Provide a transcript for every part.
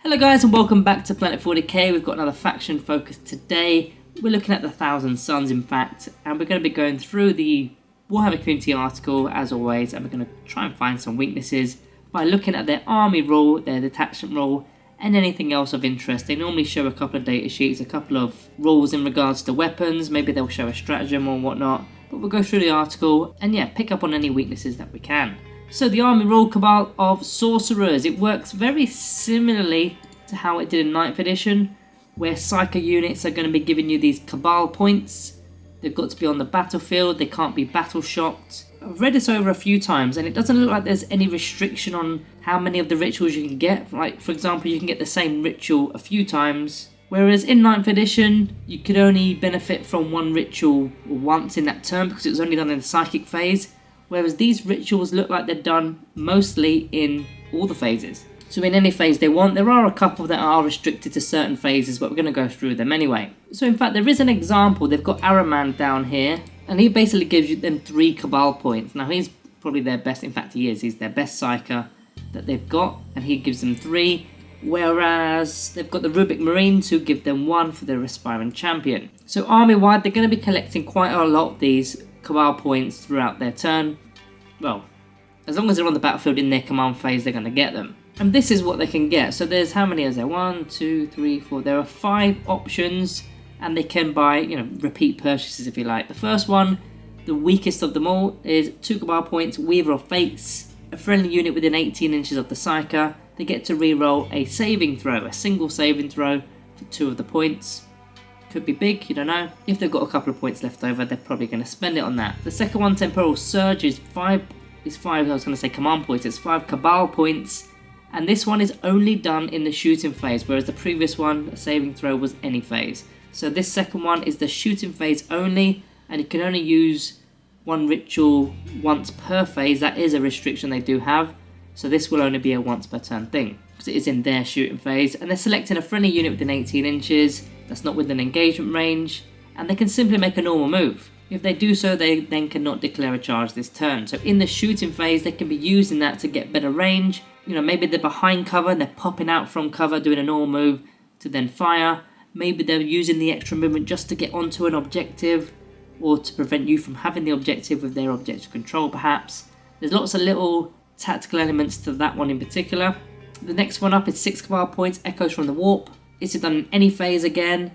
Hello guys and welcome back to Planet 40k. We've got another faction focus today. We're looking at the Thousand Suns in fact, and we're going to be going through the Warhammer community article as always, and we're going to try and find some weaknesses by looking at their army rule, their detachment rule, and anything else of interest. They normally show a couple of data sheets, a couple of rules in regards to weapons, maybe they'll show a stratagem or whatnot, but we'll go through the article and yeah, pick up on any weaknesses that we can. So the army rule, Cabal of Sorcerers, it works very similarly to how it did in 9th edition, where Psyker units are going to be giving you these Cabal points. They've got to be on the battlefield, they can't be battle shocked. I've read this over a few times and it doesn't look like there's any restriction on how many of the rituals you can get. Like for example, you can get the same ritual a few times, whereas in 9th edition you could only benefit from one ritual once in that turn because it was only done in the psychic phase. Whereas these rituals look like they're done mostly in all the phases. So in any phase they want. There are a couple that are restricted to certain phases, but we're going to go through them anyway. So in fact there is an example. They've got Araman down here, and he basically gives you them 3 Cabal points. Now he's probably their best, in fact he is, he's their best Psyker that they've got, and he gives them 3. Whereas they've got the Rubic Marines who give them 1 for their aspiring champion. So army wide they're going to be collecting quite a lot of these Cabal points throughout their turn. Well, as long as they're on the battlefield in their command phase, they're going to get them. And this is what they can get. So there's, how many is there? 1, 2, 3, 4. There are 5 options, and they can buy, repeat purchases if you like. The first one, the weakest of them all, is 2 Cabal points, Weaver of Fates. A friendly unit within 18 inches of the Psyker. They get to reroll a saving throw, a single saving throw for 2 of the points. Could be big, you don't know. If they've got a couple of points left over, they're probably going to spend it on that. The second one, Temporal Surge, is 5, I was going to say command points, it's 5 Cabal points. And this one is only done in the shooting phase, whereas the previous one, a saving throw, was any phase. So this second one is the shooting phase only, and you can only use one ritual once per phase. That is a restriction they do have. So this will only be a once per turn thing, because it is in their shooting phase. And they're selecting a friendly unit within 18 inches. That's not within engagement range, and they can simply make a normal move. If they do so, they then cannot declare a charge this turn. So in the shooting phase, they can be using that to get better range. Maybe they're behind cover and they're popping out from cover, doing a normal move to then fire. Maybe they're using the extra movement just to get onto an objective, or to prevent you from having the objective with their objective control perhaps. There's lots of little tactical elements to that one in particular. The next one up is 6 Cabal points, Echoes from the Warp. It's done in any phase again,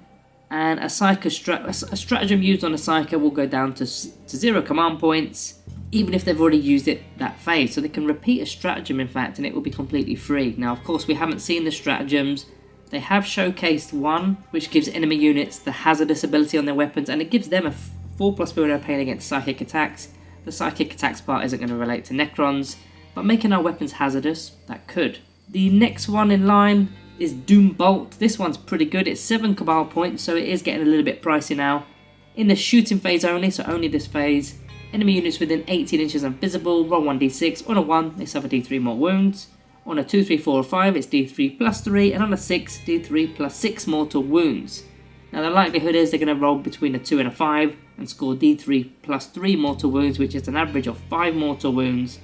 and a stratagem used on a Psyker will go down to 0 command points, even if they've already used it that phase. So they can repeat a stratagem in fact, and it will be completely free. Now of course we haven't seen the stratagems. They have showcased one which gives enemy units the hazardous ability on their weapons, and it gives them a 4+ build pain against psychic attacks. The psychic attacks part isn't going to relate to Necrons, but making our weapons hazardous, that could. The next one in line is Doom Bolt. This one's pretty good. It's 7 Cabal points, so it is getting a little bit pricey now. In the shooting phase only, so only this phase, enemy units within 18 inches are invisible, roll 1d6. On a 1, they suffer d3 more wounds. On a 2, 3, 4 or 5, it's d3 plus 3, and on a 6, d3 plus 6 mortal wounds. Now the likelihood is they're going to roll between a 2 and a 5 and score d3 plus 3 mortal wounds, which is an average of 5 mortal wounds,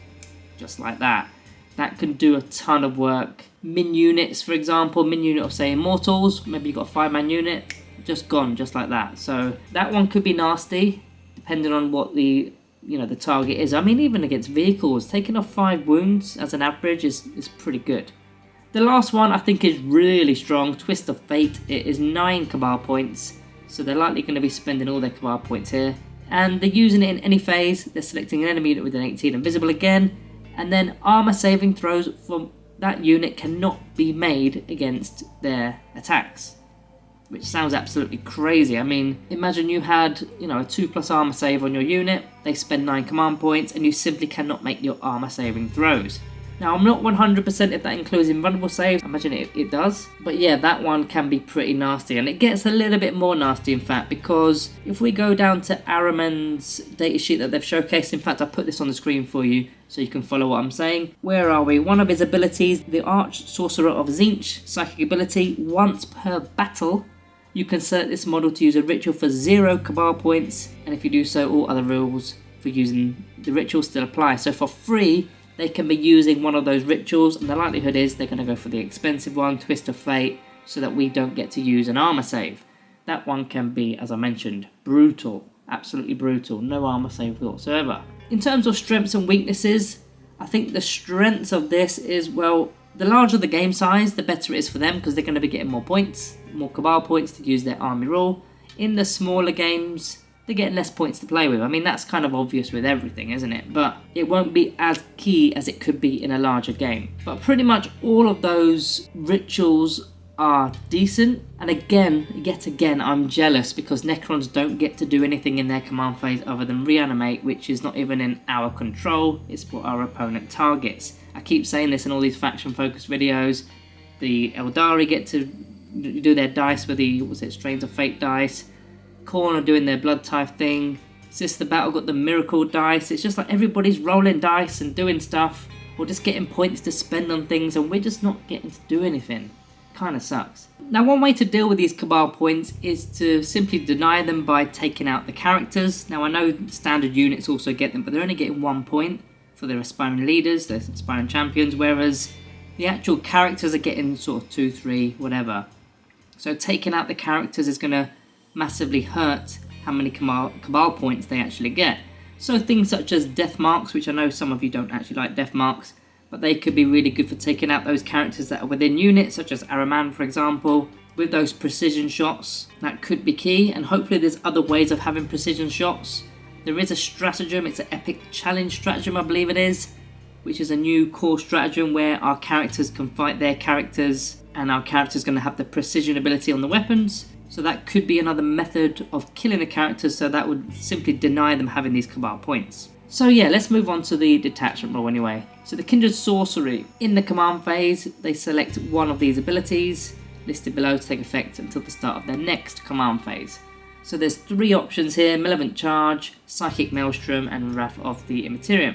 just like that. That can do a ton of work. Min units, for example, min unit of say Immortals, maybe you've got a 5-man unit, just gone, just like that. So that one could be nasty, depending on what the target is. I mean, even against vehicles, taking off 5 wounds as an average is pretty good. The last one I think is really strong, Twist of Fate. It is 9 Cabal points, so they're likely going to be spending all their Cabal points here. And they're using it in any phase. They're selecting an enemy unit within 18 invisible again, and then armor saving throws from that unit cannot be made against their attacks, which sounds absolutely crazy. I mean, imagine you had, a 2+ armor save on your unit, they spend 9 command points, and you simply cannot make your armor saving throws. Now, I'm not 100% if that includes invulnerable saves. I imagine it does. But yeah, that one can be pretty nasty. And it gets a little bit more nasty, in fact, because if we go down to Araman's datasheet that they've showcased, in fact, I put this on the screen for you so you can follow what I'm saying. Where are we? One of his abilities, the Arch Sorcerer of Tzeentch, psychic ability, once per battle, you can select this model to use a ritual for 0 Cabal points. And if you do so, all other rules for using the ritual still apply. So for free, they can be using one of those rituals, and the likelihood is they're going to go for the expensive one, Twist of Fate, so that we don't get to use an armor save. That one can be, as I mentioned, brutal, absolutely brutal, no armor save whatsoever. In terms of strengths and weaknesses, I think the strengths of this is, well, the larger the game size, the better it is for them, because they're going to be getting more points, more Cabal points to use their army rule. In the smaller games, they're getting less points to play with. I mean, that's kind of obvious with everything, isn't it? But it won't be as key as it could be in a larger game. But pretty much all of those rituals are decent. And yet again, I'm jealous because Necrons don't get to do anything in their command phase other than reanimate, which is not even in our control. It's what our opponent targets. I keep saying this in all these faction-focused videos. The Eldari get to do their dice with the, Strains of Fate dice. Khorne are doing their blood type thing. Sister Battle got the miracle dice. It's just like everybody's rolling dice and doing stuff, or just getting points to spend on things, and we're just not getting to do anything. Kind of sucks. Now, one way to deal with these Cabal points is to simply deny them by taking out the characters. Now, I know standard units also get them, but they're only getting 1 point for their aspiring leaders, their aspiring champions, whereas the actual characters are getting sort of 2, 3, whatever. So taking out the characters is going to massively hurt how many Cabal points they actually get. So things such as death marks, which I know some of you don't actually like death marks, but they could be really good for taking out those characters that are within units, such as Araman, for example. With those precision shots, that could be key, and hopefully there's other ways of having precision shots. There is a stratagem, it's an epic challenge stratagem, I believe it is, which is a new core stratagem where our characters can fight their characters, and our character's going to have the precision ability on the weapons. So that could be another method of killing the characters, so that would simply deny them having these Cabal points. So yeah, let's move on to the detachment rule anyway. So the Kindred Sorcery. In the command phase, they select one of these abilities, listed below, to take effect until the start of their next command phase. So there's 3 options here: Malevolent Charge, Psychic Maelstrom, and Wrath of the Immaterium.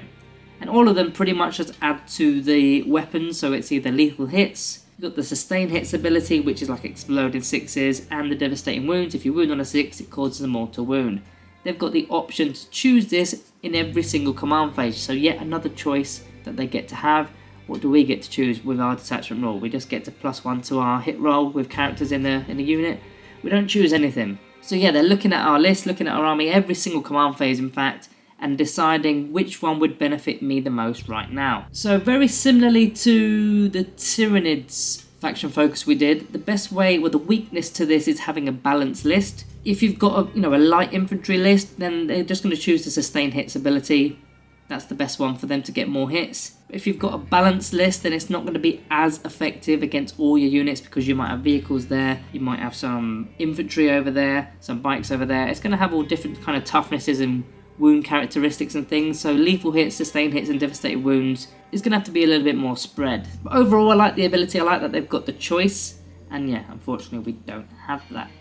And all of them pretty much just add to the weapons, so it's either lethal hits, you've got the Sustain Hits ability, which is like exploding 6s, and the Devastating Wounds. If you wound on a 6, it causes a mortal wound. They've got the option to choose this in every single command phase, so yet another choice that they get to have. What do we get to choose with our detachment rule? We just get to +1 to our hit roll with characters in the unit. We don't choose anything. So yeah, they're looking at our list, looking at our army every single command phase in fact, and deciding which one would benefit me the most right now. So very similarly to the Tyranids faction focus we did, the best way, well, the weakness to this is having a balanced list. If you've got a light infantry list, then they're just going to choose the Sustain Hits ability. That's the best one for them to get more hits. If you've got a balanced list, then it's not going to be as effective against all your units, because you might have vehicles there, you might have some infantry over there, some bikes over there. It's going to have all different kind of toughnesses and wound characteristics and things, so lethal hits, sustained hits, and devastated wounds is going to have to be a little bit more spread. But overall, I like the ability, I like that they've got the choice, and yeah, unfortunately we don't have that.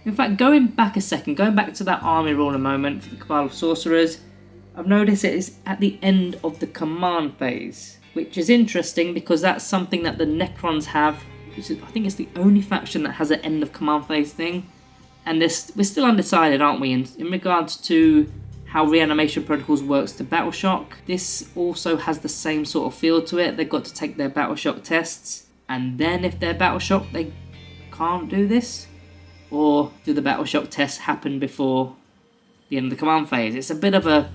In fact, going back a second, going back to that army rule a moment for the Cabal of Sorcerers, I've noticed it is at the end of the command phase, which is interesting because that's something that the Necrons have, which is, I think it's the only faction that has an end of command phase thing. And we're still undecided, aren't we, in regards to how Reanimation Protocols works to Battle Shock. This also has the same sort of feel to it. They've got to take their Battle Shock tests, and then if they're Battle Shock, they can't do this. Or do the Battle Shock tests happen before the end of the command phase? It's a bit of a...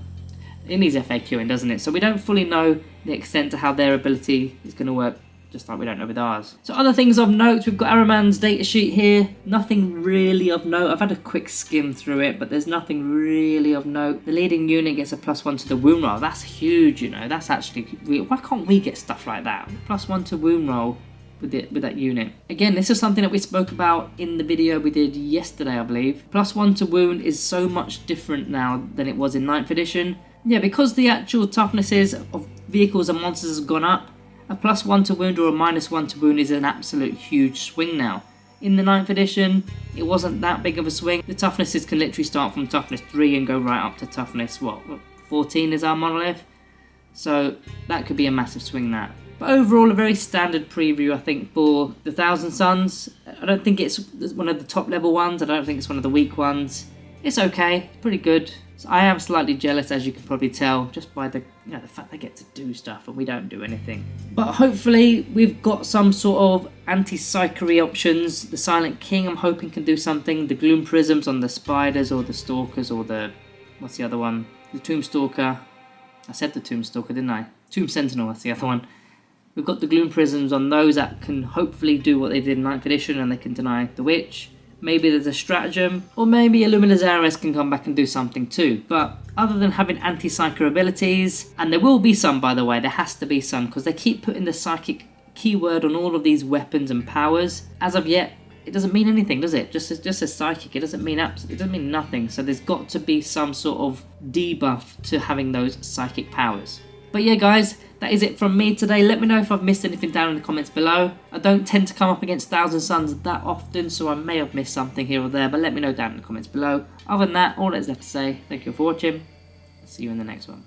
It needs FAQing, doesn't it? So we don't fully know the extent to how their ability is going to work, just like we don't know with ours. So other things of note, we've got Araman's datasheet here. Nothing really of note. I've had a quick skim through it, but there's nothing really of note. The leading unit gets a +1 to the wound roll. That's huge, That's actually... Why can't we get stuff like that? +1 to wound roll with that unit. Again, this is something that we spoke about in the video we did yesterday, I believe. +1 to wound is so much different now than it was in 9th edition. Yeah, because the actual toughnesses of vehicles and monsters has gone up, a +1 to wound or a -1 to wound is an absolute huge swing now. In the 9th edition, it wasn't that big of a swing. The toughnesses can literally start from toughness 3 and go right up to toughness, 14 is our monolith? So that could be a massive swing, that. But overall, a very standard preview, I think, for the Thousand Suns. I don't think it's one of the top level ones. I don't think it's one of the weak ones. It's okay, pretty good. So I am slightly jealous, as you can probably tell, just by the the fact they get to do stuff and we don't do anything. But hopefully we've got some sort of anti-psychery options. The Silent King, I'm hoping, can do something. The Gloom Prisms on the Spiders or the Stalkers or the... what's the other one? The Tomb Stalker. I said the Tomb Stalker, didn't I? Tomb Sentinel, that's the other one. We've got the Gloom Prisms on those that can hopefully do what they did in 9th edition and they can deny the Witch. Maybe there's a stratagem, or maybe Illumina's Heiress can come back and do something too. But other than having anti-psycho abilities, and there will be some, by the way, there has to be some, because they keep putting the psychic keyword on all of these weapons and powers. As of yet, it doesn't mean anything, does it? Just as psychic, it doesn't mean nothing. So there's got to be some sort of debuff to having those psychic powers. But yeah, guys, that is it from me today. Let me know if I've missed anything down in the comments below. I don't tend to come up against 1000 Suns that often, so I may have missed something here or there, but let me know down in the comments below. Other than that, all that is left to say, thank you for watching. See you in the next one.